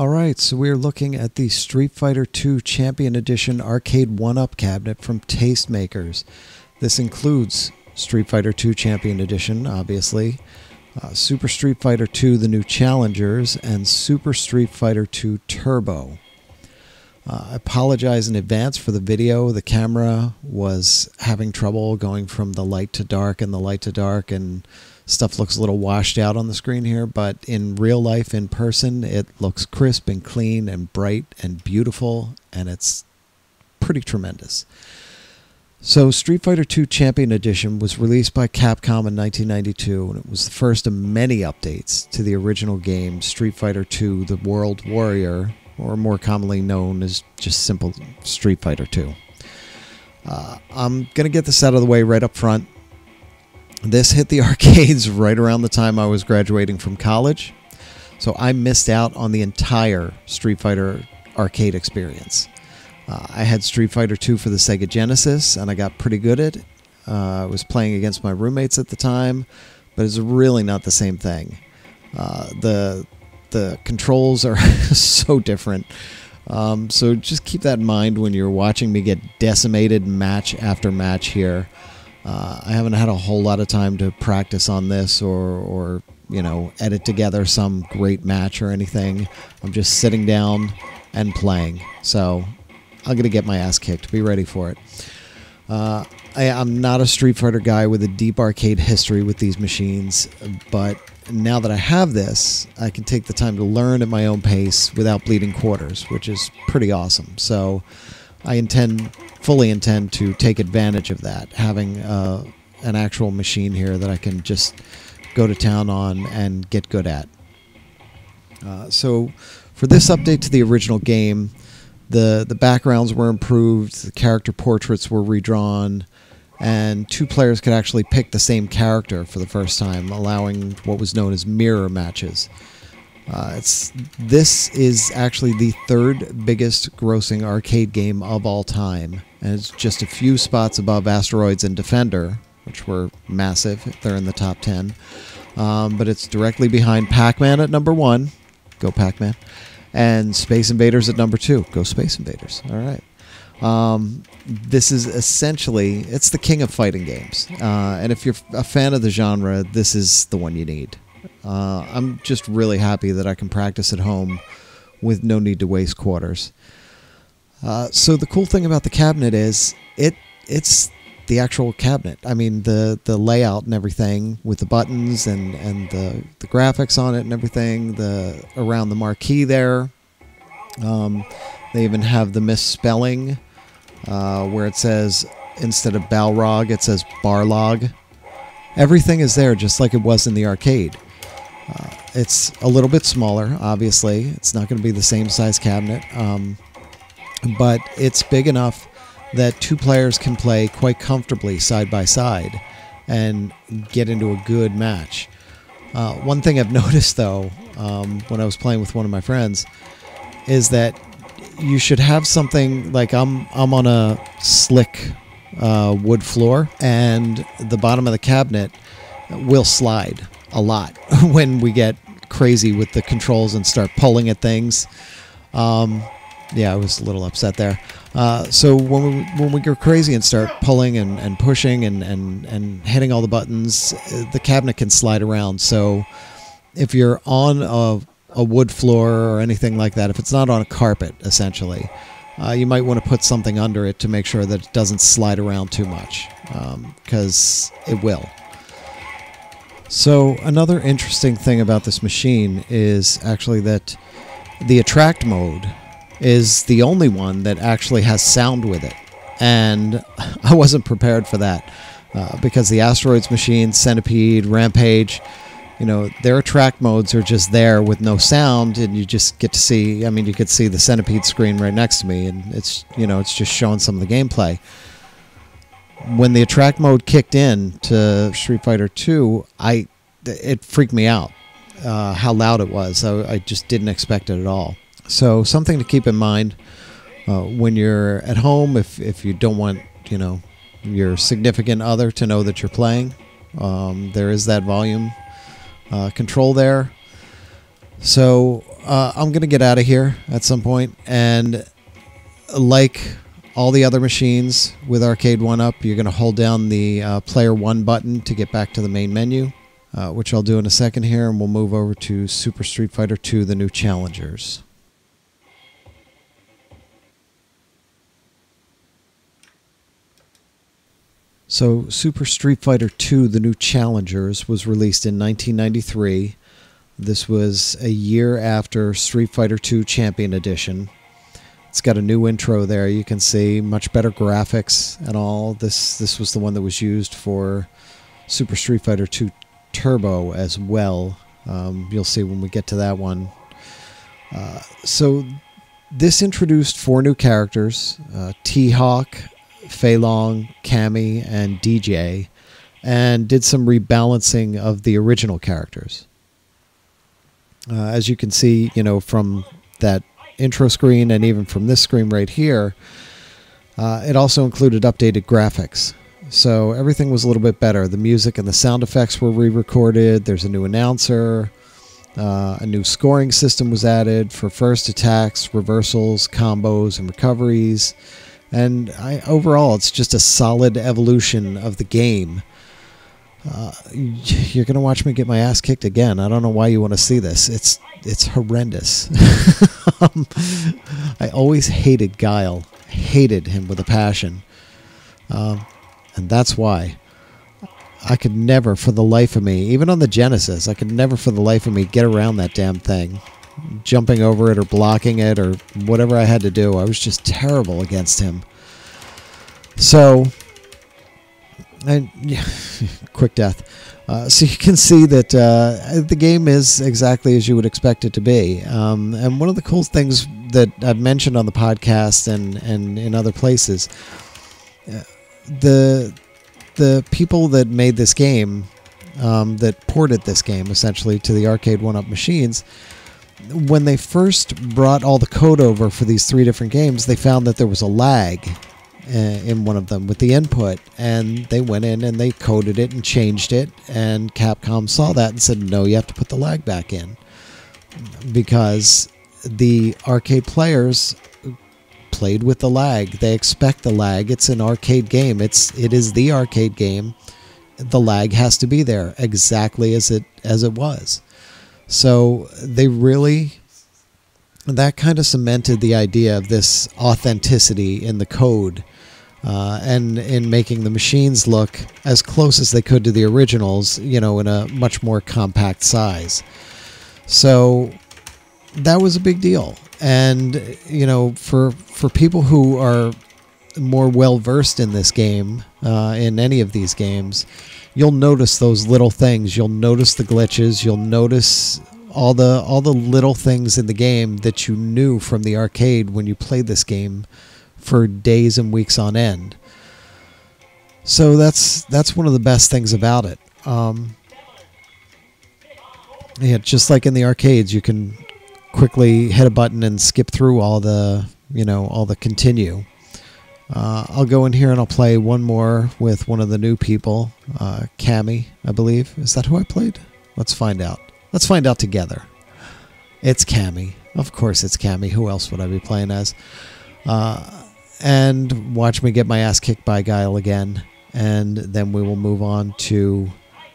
Alright, so we're looking at the Street Fighter II Champion Edition Arcade1Up cabinet from Tastemakers. This includes Street Fighter II Champion Edition, obviously, Super Street Fighter II The New Challengers, and Super Street Fighter II Turbo. I apologize in advance for the video. The camera was having trouble going from the light to dark and the light to dark, and stuff looks a little washed out on the screen here, but in real life, in person, it looks crisp and clean and bright and beautiful, and it's pretty tremendous. So Street Fighter II Champion Edition was released by Capcom in 1992, and it was the first of many updates to the original game, Street Fighter II The World Warrior, or more commonly known as just simple Street Fighter II. I'm going to get this out of the way right up front. This hit the arcades right around the time I was graduating from college, so I missed out on the entire Street Fighter arcade experience. I had Street Fighter II for the Sega Genesis, and I got pretty good at it. I was playing against my roommates at the time, but it's really not the same thing. The controls are so different. So just keep that in mind when you're watching me get decimated match after match here. I haven't had a whole lot of time to practice on this or you know, edit together some great match or anything. I'm just sitting down and playing. So I'm going to get my ass kicked. Be ready for it. I'm not a Street Fighter guy with a deep arcade history with these machines, but now that I have this, I can take the time to learn at my own pace without bleeding quarters, which is pretty awesome. So I fully intend to take advantage of that, having an actual machine here that I can just go to town on and get good at. So for this update to the original game, the backgrounds were improved, the character portraits were redrawn, and two players could actually pick the same character for the first time, allowing what was known as mirror matches. This is actually the third biggest grossing arcade game of all time, and it's just a few spots above Asteroids and Defender, which were massive. They're in the top 10. But it's directly behind Pac-Man at number 1. Go Pac-Man. And Space Invaders at number 2. Go Space Invaders. All right. This is essentially, it's the king of fighting games. And if you're a fan of the genre, this is the one you need. I'm just really happy that I can practice at home with no need to waste quarters. So the cool thing about the cabinet is it's the actual cabinet. I mean, the layout and everything with the buttons and the graphics on it and everything, around the marquee there. They even have the misspelling where it says, instead of Balrog, it says Barlog. Everything is there just like it was in the arcade. It's a little bit smaller, obviously. It's not going to be the same size cabinet, but it's big enough that two players can play quite comfortably side by side and get into a good match. One thing I've noticed, though, when I was playing with one of my friends, is that you should have something like I'm on a slick wood floor, and the bottom of the cabinet will slide a lot when we get crazy with the controls and start pulling at things. Yeah, I was a little upset there. So when we go crazy and start pulling and pushing and hitting all the buttons, the cabinet can slide around. So if you're on a wood floor or anything like that, if it's not on a carpet, essentially, you might want to put something under it to make sure that it doesn't slide around too much, because it will. So another interesting thing about this machine is actually that the attract mode is the only one that actually has sound with it. And I wasn't prepared for that, because the Asteroids machine, Centipede, Rampage, you know, their attract modes are just there with no sound, and you just get to see, I mean, you could see the Centipede screen right next to me, and it's, you know, it's just showing some of the gameplay. When the attract mode kicked in to Street Fighter II, it freaked me out, how loud it was. I just didn't expect it at all. So something to keep in mind when you're at home, if you don't want, you know, your significant other to know that you're playing. There is that volume control there. So I'm going to get out of here at some point, and like all the other machines with Arcade1Up, you're going to hold down the Player 1 button to get back to the main menu, which I'll do in a second here, and we'll move over to Super Street Fighter 2, the new challengers. So Super Street Fighter 2, the new challengers, was released in 1993. This was a year after Street Fighter 2 Champion Edition. It's got a new intro there. You can see much better graphics and all. This was the one that was used for Super Street Fighter 2 Turbo as well. You'll see when we get to that one. So this introduced 4 new characters, T-Hawk, Fei Long, Cammy, and DJ, and did some rebalancing of the original characters. As you can see, from that intro screen and even from this screen right here, it also included updated graphics. So everything was a little bit better. The music and the sound effects were re-recorded. There's a new announcer. A new scoring system was added for first attacks, reversals, combos, and recoveries. And overall, it's just a solid evolution of the game. You're going to watch me get my ass kicked again. I don't know why you want to see this. It's horrendous. I always hated Guile. Hated him with a passion. And that's why. I could never, for the life of me, even on the Genesis, I could never for the life of me get around that damn thing. Jumping over it or blocking it or whatever I had to do. I was just terrible against him. So, and yeah, quick death. So you can see that the game is exactly as you would expect it to be. And one of the cool things that I've mentioned on the podcast and in other places, the people that made this game, that ported this game essentially to the Arcade1Up machines, when they first brought all the code over for these 3 different games, they found that there was a lag in one of them with the input, and they went in and they coded it and changed it, and Capcom saw that and said, no, you have to put the lag back in, because the arcade players played with the lag. They expect the lag. It's an arcade game. It is the arcade game. The lag has to be there exactly as it was. So they really, that kind of cemented the idea of this authenticity in the code, and in making the machines look as close as they could to the originals, in a much more compact size. So that was a big deal. And, for people who are more well-versed in this game, in any of these games, you'll notice those little things. You'll notice the glitches. You'll notice all the little things in the game that you knew from the arcade when you played this game for days and weeks on end. So that's one of the best things about it. Yeah, just like in the arcades, you can quickly hit a button and skip through all the continue. I'll go in here and I'll play one more with one of the new people, Cammy, I believe. Is that who I played? Let's find out. Let's find out together. It's Cammy. Of course it's Cammy. Who else would I be playing as? And watch me get my ass kicked by Guile again. And then we will move on to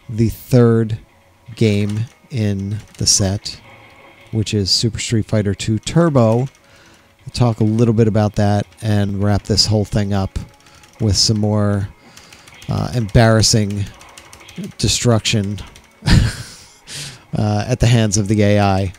the 3rd game in the set, which is Super Street Fighter 2 Turbo. We'll talk a little bit about that and wrap this whole thing up with some more embarrassing destruction at the hands of the AI.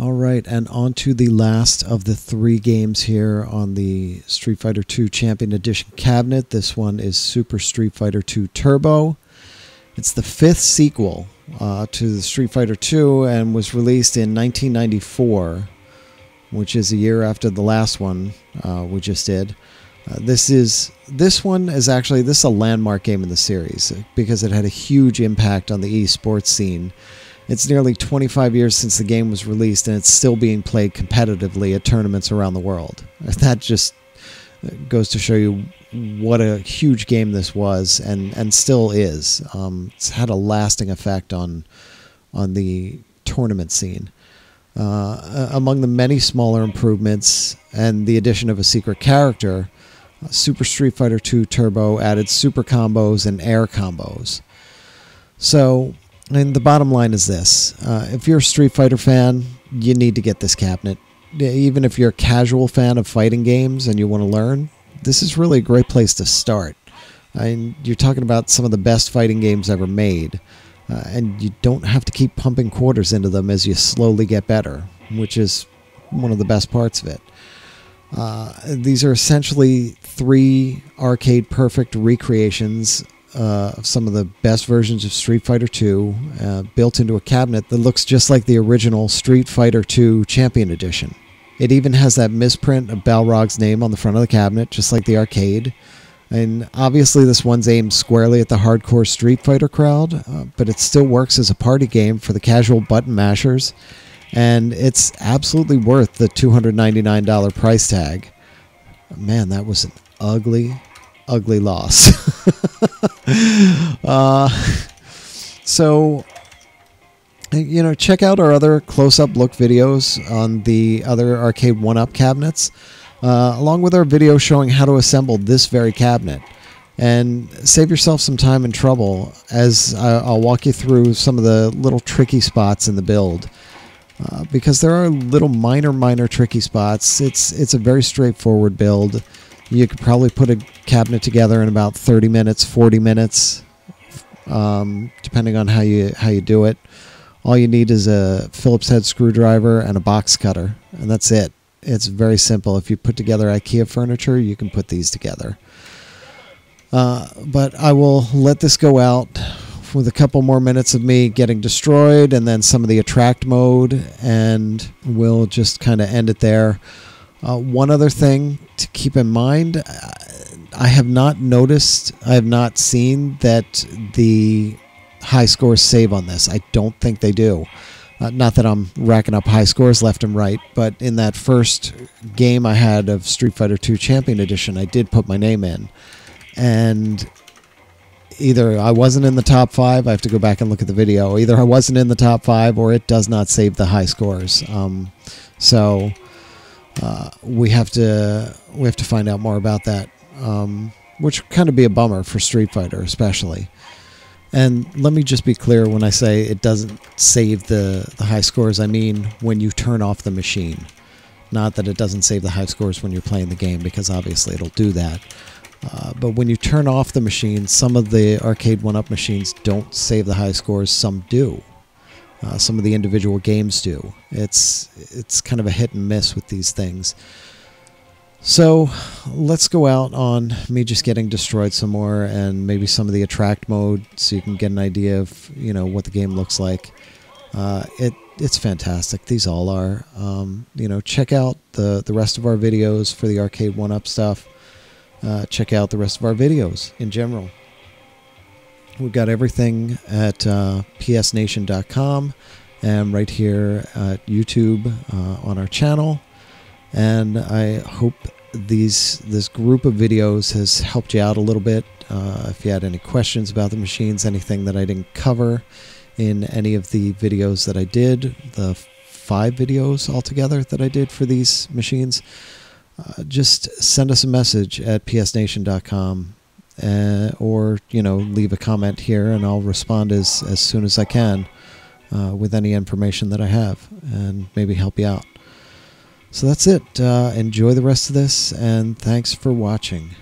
All right, and on to the last of the 3 games here on the Street Fighter II Champion Edition cabinet. This one is Super Street Fighter II Turbo. It's the 5th sequel to the Street Fighter II and was released in 1994, which is a year after the last one we just did. This is a landmark game in the series because it had a huge impact on the esports scene. It's nearly 25 years since the game was released, and it's still being played competitively at tournaments around the world. That just goes to show you what a huge game this was, and still is. It's had a lasting effect on the tournament scene. Among the many smaller improvements and the addition of a secret character, Super Street Fighter II Turbo added super combos and air combos. So, and the bottom line is this. If you're a Street Fighter fan, you need to get this cabinet. Even if you're a casual fan of fighting games and you want to learn, this is really a great place to start. You're talking about some of the best fighting games ever made, and you don't have to keep pumping quarters into them as you slowly get better, which is one of the best parts of it. These are essentially 3 arcade-perfect recreations of some of the best versions of Street Fighter II built into a cabinet that looks just like the original Street Fighter II Champion Edition. It even has that misprint of Balrog's name on the front of the cabinet, just like the arcade. And obviously this one's aimed squarely at the hardcore Street Fighter crowd, but it still works as a party game for the casual button mashers, and it's absolutely worth the $299 price tag. Man, that was an ugly loss. So, check out our other close-up look videos on the other Arcade1Up cabinets, along with our video showing how to assemble this very cabinet. And save yourself some time and trouble as I'll walk you through some of the little tricky spots in the build. Because there are little minor tricky spots. It's a very straightforward build. You could probably put a cabinet together in about 30 minutes, 40 minutes, depending on how you do it. All you need is a Phillips head screwdriver and a box cutter, and that's it. It's very simple. If you put together IKEA furniture, you can put these together. But I will let this go out with a couple more minutes of me getting destroyed and then some of the attract mode, and we'll just kind of end it there. One other thing to keep in mind, I have not seen that the high scores save on this. I don't think they do. Not that I'm racking up high scores left and right, but in that first game I had of Street Fighter II Champion Edition, I did put my name in. And either I wasn't in the top 5, I have to go back and look at the video, either I wasn't in the top 5 or it does not save the high scores. So we have to find out more about that, which kind of be a bummer for Street Fighter especially. And let me just be clear, when I say it doesn't save the high scores, I mean when you turn off the machine. Not that it doesn't save the high scores when you're playing the game, because obviously it'll do that. But when you turn off the machine, some of the Arcade1Up machines don't save the high scores, some do. Some of the individual games do. It's kind of a hit and miss with these things. So let's go out on me just getting destroyed some more, and maybe some of the attract mode, so you can get an idea of what the game looks like. It's fantastic. These all are. Check out the rest of our videos for the Arcade1Up stuff. Check out the rest of our videos in general. We've got everything at psnation.com and right here at YouTube on our channel. And I hope this group of videos has helped you out a little bit. If you had any questions about the machines, anything that I didn't cover in any of the videos that I did, the 5 videos altogether that I did for these machines, just send us a message at psnation.com, or leave a comment here, and I'll respond as soon as I can with any information that I have, and maybe help you out. So that's it. Enjoy the rest of this, and thanks for watching.